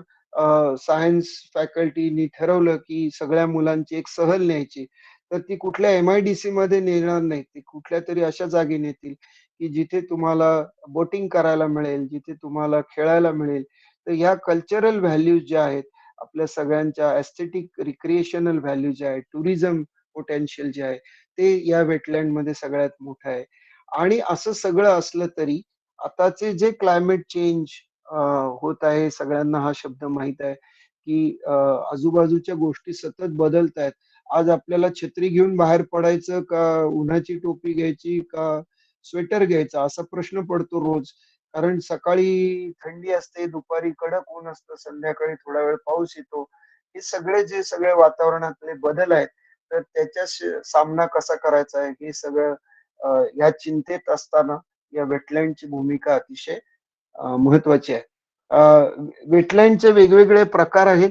सायन्स फॅकल्टीनी ठरवलं की सगळ्या मुलांची एक सहल न्यायची, तर ती कुठल्या MIDC मध्ये नेणार नाही, ती कुठल्या तरी अशा जागी नेतील की जिथे तुम्हाला बोटिंग करायला मिळेल, जिथे तुम्हाला खेळायला मिळेल. तर ह्या कल्चरल व्हॅल्यूज ज्या आहेत, आपल्या सगळ्यांच्या एस्थेटिक रिक्रिएशनल व्हॅल्यू ज्या आहेत, टुरिझम पोटेन्शियल जे आहे, ते या वेटलँड मध्ये सगळ्यात मोठं आहे. आणि असं सगळं असलं तरी आताचे जे क्लायमेट चेंज होत आहे, सगळ्यांना हा शब्द माहित आहे की आजूबाजूच्या गोष्टी सतत बदलत आहेत. आज आपल्याला छत्री घेऊन बाहेर पडायचं का उन्हाची टोपी घ्यायची का स्वेटर घ्यायचा, असा प्रश्न पडतो रोज. कारण सकाळी थंडी असते, दुपारी कडक ऊन असतं, संध्याकाळी थोडा वेळ पाऊस येतो. हे सगळे जे सगळे वातावरणातले बदल आहेत, तर त्याच्या सामना कसा करायचा आहे, हे सगळं या चिंतेत असताना या वेटलँडची भूमिका अतिशय महत्वाची आहे. वेटलँडचे वेगवेगळे प्रकार आहेत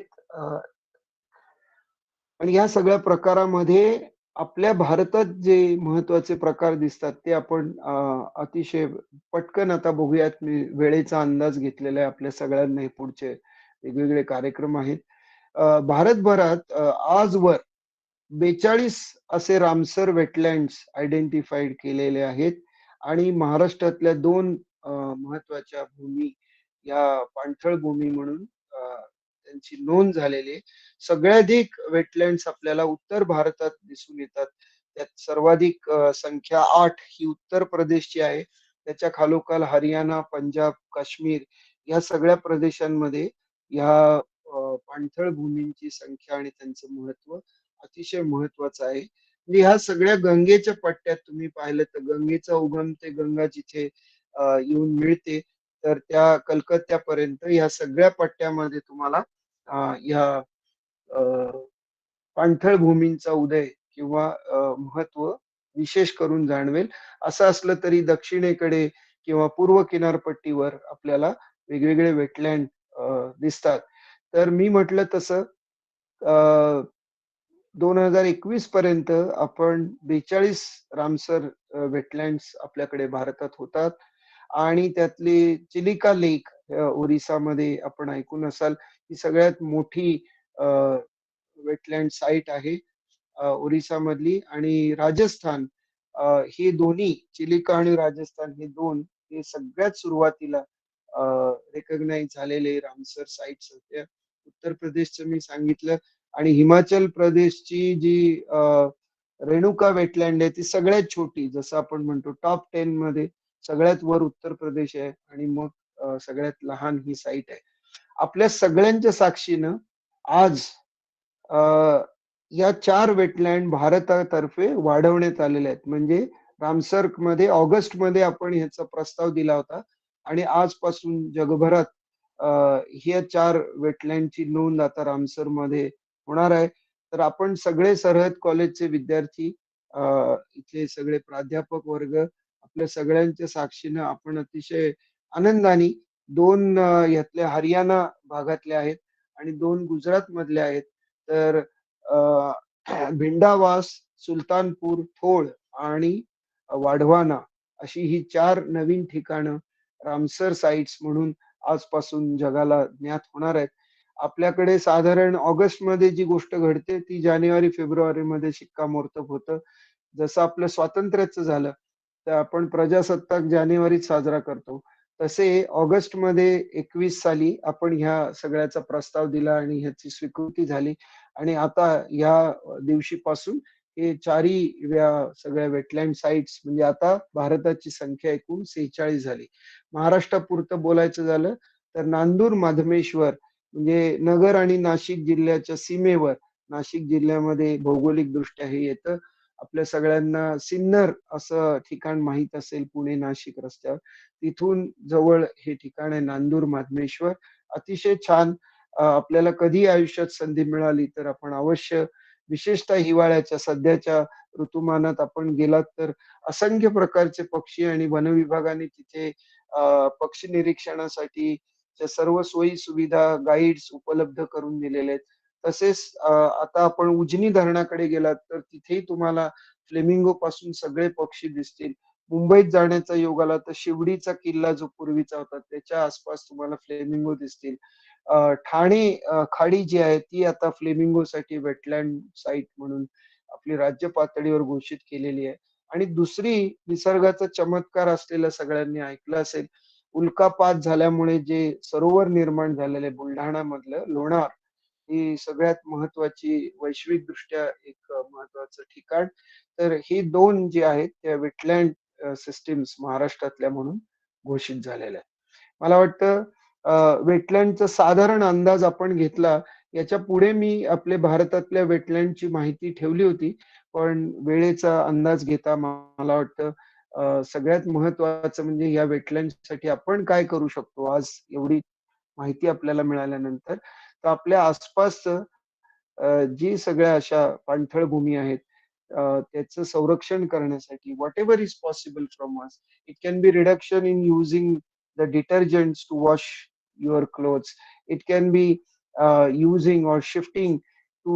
आणि या सगळ्या प्रकारामध्ये आपल्या भारतात जे महत्वाचे प्रकार दिसतात ते आपण अतिशय पटकन आता बघूयात. मी वेळेचा अंदाज घेतलेला आहे आपल्या सगळ्यांना, हे पुढचे वेगवेगळे कार्यक्रम आहेत. भारतभरात आजवर 42 असे रामसर वेटलँड्स आयडेंटिफाईड केलेले आहेत आणि महाराष्ट्रातल्या 2 महत्वाच्या भूमी या पाणथळ भूमी म्हणून त्यांची नोंद झालेली आहे. सगळ्याधिक वेटलँड्स आपल्याला उत्तर भारतात दिसून येतात. त्यात सर्वाधिक संख्या 8 ही उत्तर प्रदेशची आहे. त्याच्या खालोखाल हरियाणा, पंजाब, काश्मीर या सगळ्या प्रदेशांमध्ये या पाणथळ भूमींची संख्या आणि त्यांचं महत्व अतिशय महत्वाचं आहे. म्हणजे ह्या सगळ्या गंगेच्या पट्ट्यात तुम्ही पाहिलं तर गंगेचा उगम ते गंगा जिथे येऊन मिळते, तर त्या कलकत्त्यापर्यंत या सगळ्या पट्ट्यामध्ये तुम्हाला या पाणथळ भूमींचा उदय किंवा महत्व विशेष करून जाणवेल. असं असलं तरी दक्षिणेकडे किंवा पूर्व किनारपट्टीवर आपल्याला वेगवेगळे वेटलँड दिसतात. तर मी म्हटलं तसं 2021 पर्यंत आपण 42 रामसर वेटलँड्स आपल्याकडे भारतात होतात आणि त्यातली चिलिका लेक ओरिसामध्ये आपण ऐकून असाल, ही सगळ्यात मोठी वेटलँड साईट आहे ओरिसामधली. आणि राजस्थान, हे दोन्ही चिलिका आणि राजस्थान हे दोन हे सगळ्यात सुरुवातीला रेकग्नाइज झालेले रामसर साइट्स होत्या. उत्तर प्रदेशचं मी सांगितलं आणि हिमाचल प्रदेशची जी रेणुका वेटलँड आहे ती सगळ्यात छोटी, जसं आपण म्हणतो टॉप 10 मध्ये सगळ्यात वर उत्तर प्रदेश आहे आणि मग सगळ्यात लहान ही साईट आहे. आपल्या सगळ्यांच्या साक्षीनं आज या 4 वेटलँड भारतातर्फे वाढवण्यात आलेले आहेत. म्हणजे रामसर मध्ये ऑगस्ट मध्ये आपण ह्याचा प्रस्ताव दिला होता आणि आजपासून जगभरात ह्या 4 वेटलँडची नोंद आता रामसर मध्ये होणार आहे. तर आपण सगळे सरहद कॉलेजचे विद्यार्थी, इथले सगळे प्राध्यापक वर्ग, आपल्या सगळ्यांच्या साक्षीनं आपण अतिशय आनंदाने 2 यातल्या हरियाणा भागातले आहेत आणि 2 गुजरात मधले आहेत. तर भिंडावास, सुलतानपूर, थोड आणि वाढवाना अशी ही 4 नवीन ठिकाणं रामसर साइट्स म्हणून आजपासून जगाला ज्ञात होणार आहेत. आपल्याकडे साधारण ऑगस्टमध्ये जी गोष्ट घडते ती जानेवारी फेब्रुवारीमध्ये शिक्कामोर्तब होतं. जसं आपलं स्वातंत्र्याचं झालं तर आपण प्रजासत्ताक जानेवारीत साजरा करतो, तसे ऑगस्टमध्ये 21 साली आपण ह्या सगळ्याचा प्रस्ताव दिला आणि ह्याची स्वीकृती झाली. आणि आता ह्या दिवशीपासून हे चारी सगळ्या वेटलँड साइट्स म्हणजे आता भारताची संख्या एकूण 46 झाली. महाराष्ट्रापुरतं बोलायचं झालं तर नांदूर माधमेश्वर म्हणजे नगर आणि नाशिक जिल्ह्याच्या सीमेवर, नाशिक जिल्ह्यामध्ये भौगोलिक दृष्ट्या हे येतं. आपल्या सगळ्यांना सिन्नर असं ठिकाण माहित असेल पुणे नाशिक रस्त्यावर, तिथून जवळ हे ठिकाण आहे नांदूर माधमेश्वर. अतिशय छान. आपल्याला कधी आयुष्यात संधी मिळाली तर आपण अवश्य, विशेषतः हिवाळ्याच्या सध्याच्या ऋतुमानात आपण गेलात तर असंख्य प्रकारचे पक्षी आणि वन विभागाने तिथे पक्षी निरीक्षणासाठी सर्व सोयी सुविधा गाईड्स उपलब्ध करून दिलेले आहेत. तसेच आता आपण उजनी धरणाकडे गेलात तर तिथेही तुम्हाला फ्लेमिंगो पासून सगळे पक्षी दिसतील. मुंबईत जाण्याचा योग आला तर शिवडीचा किल्ला जो पूर्वीचा होता त्याच्या आसपास तुम्हाला फ्लेमिंगो दिसतील. ठाणे खाडी जी आहे ती आता फ्लेमिंगोसाठी वेटलँड साईट म्हणून आपली राज्य पातळीवर घोषित केलेली आहे. आणि दुसरी निसर्गाचा चमत्कार असलेलं सगळ्यांनी ऐकलं असेल, उल्कापात झाल्यामुळे जे सरोवर निर्माण झालेले बुलढाणामधलं लोणार, ही सगळ्यात महत्वाची वैश्विक दृष्ट्या एक महत्वाचं ठिकाण. तर ही दोन जी आहेत त्या वेटलँड सिस्टीम्स महाराष्ट्रातल्या म्हणून घोषित झालेल्या आहेत. मला वाटतं वेटलँडचा साधारण अंदाज आपण घेतला. याच्या पुढे मी आपल्या भारतातल्या वेटलँडची माहिती ठेवली होती, पण वेळेचा अंदाज घेता मला वाटतं सगळ्यात महत्वाचं म्हणजे या वेटलँडसाठी आपण काय करू शकतो आज एवढी माहिती आपल्याला मिळाल्यानंतर. तर आपल्या आसपासचं जी सगळ्या अशा पाणथळ भूमी आहेत त्याचं संरक्षण करण्यासाठी whatever is possible from us, it can be reduction in using the detergents to wash your clothes, it can be using or shifting to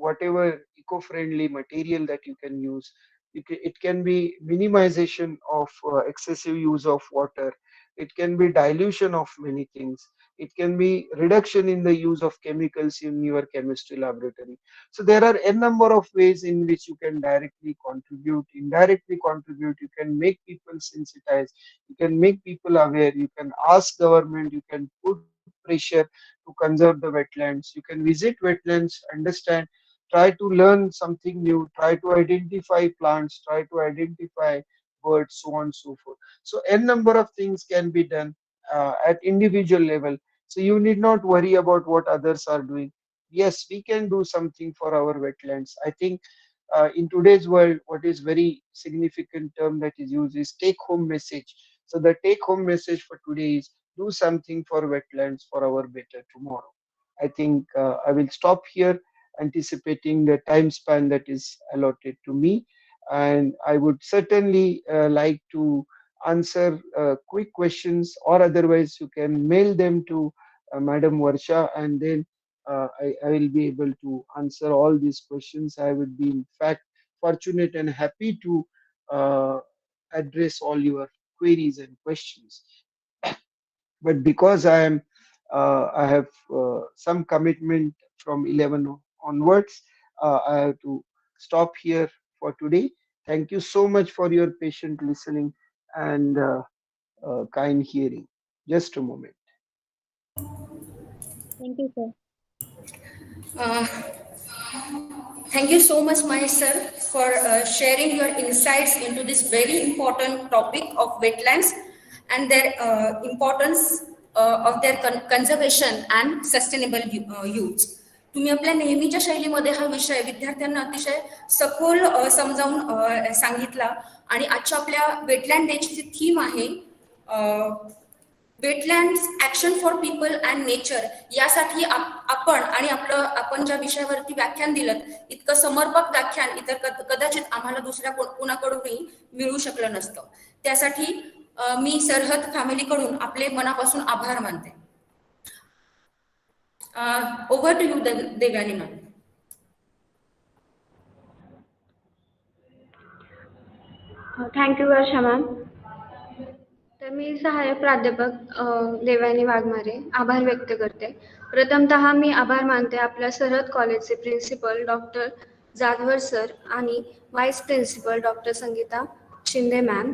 whatever eco-friendly material that you can use. It can be minimization of excessive use of water. It can be dilution of many things. It can be reduction in the use of chemicals in your chemistry laboratory. So there are a number of ways in which you can directly contribute, indirectly contribute. You can make people sensitized. You can make people aware. You can ask government. You can put pressure to conserve the wetlands. You can visit wetlands, understand, try to learn something new, try to identify plants, try to identify birds, so on and so forth. So n number of things can be done at individual level. So you need not worry about what others are doing. Yes, we can do something for our wetlands. I think in today's world, what is very significant term that is used is take home message. So the take home message for today is do something for wetlands for our better tomorrow. I think I will stop here, anticipating the time span that is allotted to me. And I would certainly like to answer quick questions, or otherwise you can mail them to Madam Varsha, and then I will be able to answer all these questions. I would be, in fact, fortunate and happy to address all your queries and questions. But because I have some commitment from 11 onwards, I have to stop here for today. Thank you so much for your patient listening and kind hearing. Just a moment. Thank you, sir. Uh, Thank you so much, my sir, for sharing your insights into this very important topic of wetlands and their importance of their conservation and sustainable use. तुम्ही आपल्या नेहमीच्या शैलीमध्ये हा विषय विद्यार्थ्यांना अतिशय सखोल समजावून सांगितला. आणि आजच्या आपल्या वेटलँड डेची जी थीम आहे wetlands action for people and nature, यासाठी आपण ज्या विषयावरती व्याख्यान दिलं इतकं समर्पक व्याख्यान इतर कदाचित आम्हाला दुसऱ्या कोणाकडूनही मिळू शकलं नसतं. त्यासाठी मी सरहद फॅमिलीकडून आपले मनापासून आभार मानते. Over to you Devyani ma'am. Thank you, Varsha ma'am. तर मी सहाय्यक प्राध्यापक देवयानी वाघमारे आभार व्यक्त करते. प्रथमतः मी आभार मानते आपल्या सरहद कॉलेजचे प्रिन्सिपल डॉक्टर जाधवर सर आणि vice principal doctor Sangeeta Shinde ma'am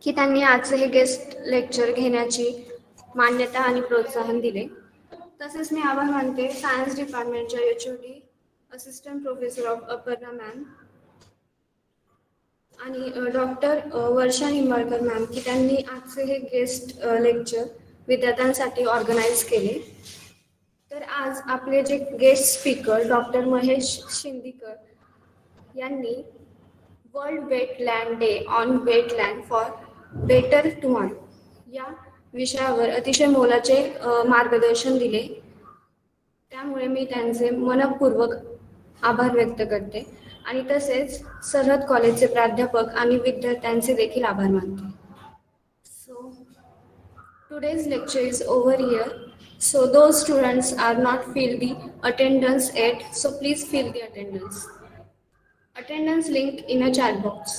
की त्यांनी आजचे हे गेस्ट लेक्चर घेण्याची मान्यता आणि प्रोत्साहन दिले. तसेच मी आभार मानते सायन्स डिपार्टमेंटच्या HOD assistant professor of Aparna ma'am आणि डॉक्टर वर्षा निंबाळकर मॅम की त्यांनी आजचे हे गेस्ट लेक्चर विद्यार्थ्यांसाठी ऑर्गनाईज केले. तर आज आपले जे guest speaker doctor Mahesh Shindikar यांनी world wetland day on wetland for better tomorrow या विषयावर अतिशय मोलाचे मार्गदर्शन दिले. त्यामुळे मी त्यांचे मनपूर्वक आभार व्यक्त करते आणि तसेच सरहद कॉलेजचे प्राध्यापक आणि विद्यार्थ्यांचे देखील आभार मानते. सो today's lecture is over here. So those students are not filled the attendance yet. So please fill the attendance link in a chat box.